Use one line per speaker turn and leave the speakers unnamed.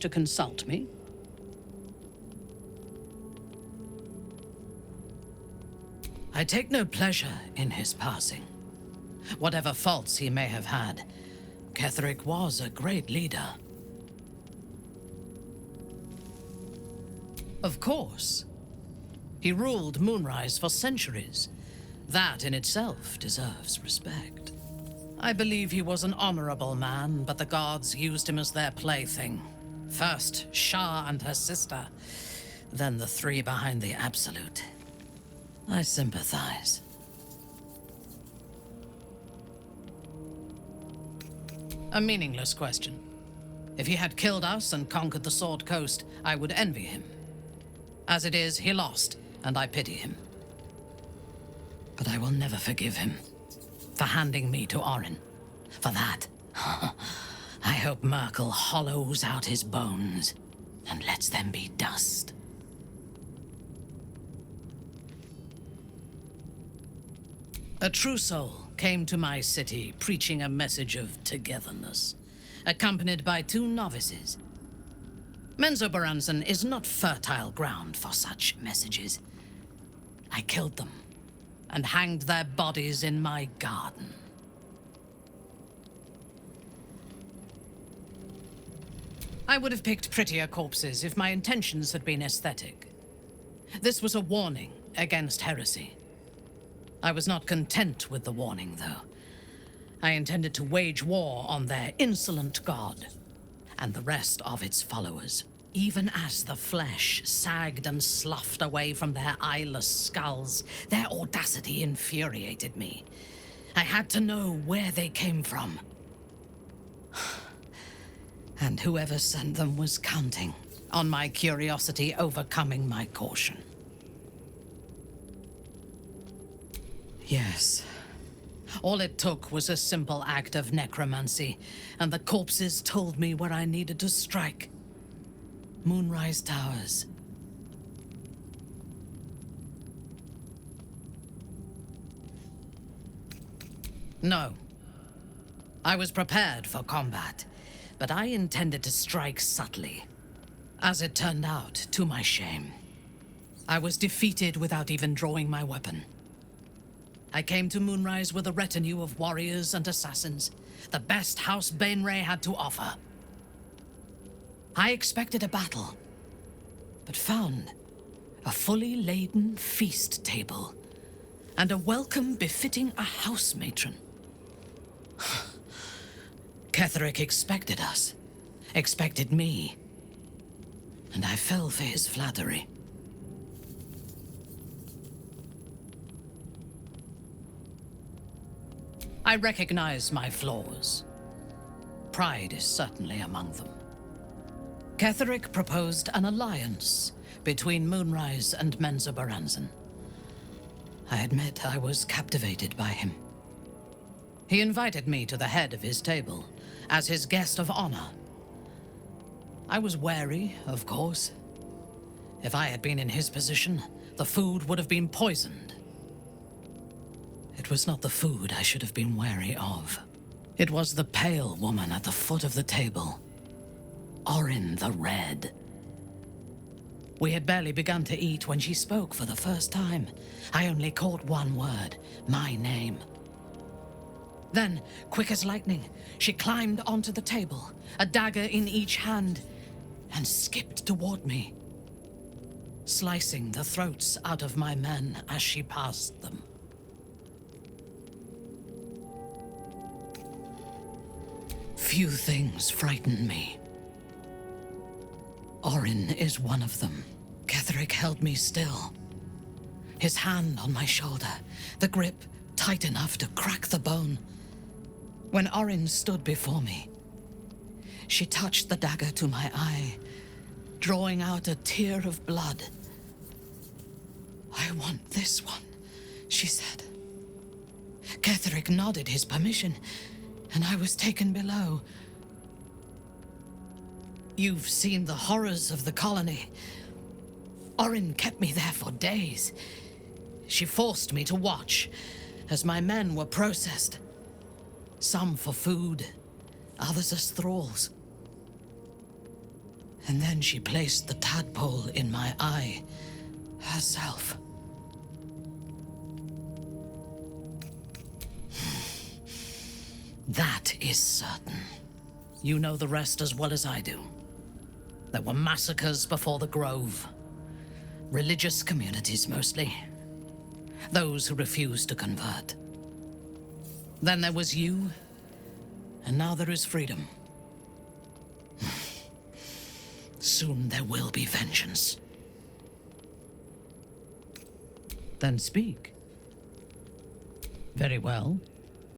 to consult me? I take no pleasure in his passing. Whatever faults he may have had, Ketheric was a great leader. Of course. He ruled Moonrise for centuries. That in itself deserves respect. I believe he was an honorable man, but the gods used him as their plaything. First Shah and her sister, then the three behind the Absolute. I sympathize. A meaningless question. If he had killed us and conquered the Sword Coast, I would envy him. As it is, he lost, and I pity him. But I will never forgive him for handing me to Orin. For that, I hope Merkel hollows out his bones and lets them be dust. A true soul came to my city preaching a message of togetherness, accompanied by 2 novices. Menzoberranzan is not fertile ground for such messages. I killed them and hanged their bodies in my garden. I would have picked prettier corpses if my intentions had been aesthetic. This was a warning against heresy. I was not content with the warning, though. I intended to wage war on their insolent god and the rest of its followers. Even as the flesh sagged and sloughed away from their eyeless skulls, their audacity infuriated me. I had to know where they came from. And whoever sent them was counting on my curiosity overcoming my caution. Yes. All it took was a simple act of necromancy, and the corpses told me where I needed to strike. Moonrise Towers. No. I was prepared for combat, but I intended to strike subtly. As it turned out, to my shame, I was defeated without even drawing my weapon. I came to Moonrise with a retinue of warriors and assassins, the best House Bainray had to offer. I expected a battle, but found a fully laden feast table and a welcome befitting a house matron. Ketheric expected us, expected me, and I fell for his flattery. I recognize my flaws. Pride is certainly among them. Ketheric proposed an alliance between Moonrise and Menzoberranzan. I admit I was captivated by him. He invited me to the head of his table as his guest of honor. I was wary, of course. If I had been in his position, the food would have been poisoned. It was not the food I should have been wary of. It was the pale woman at the foot of the table. Orin the Red. We had barely begun to eat when she spoke for the first time. I only caught one word, my name. Then, quick as lightning, she climbed onto the table, a dagger in each hand, and skipped toward me, slicing the throats out of my men as she passed them. Few things frighten me. Orin is one of them. Ketheric held me still, his hand on my shoulder, the grip tight enough to crack the bone. When Orin stood before me, she touched the dagger to my eye, drawing out a tear of blood. "I want this one," she said. Ketheric nodded his permission, and I was taken below. You've seen the horrors of the colony. Orin kept me there for days. She forced me to watch as my men were processed. Some for food, others as thralls. And then she placed the tadpole in my eye herself. That is certain. You know the rest as well as I do. There were massacres before the Grove. Religious communities, mostly. Those who refused to convert. Then there was you, and now there is freedom. Soon there will be vengeance. Then speak. Very well.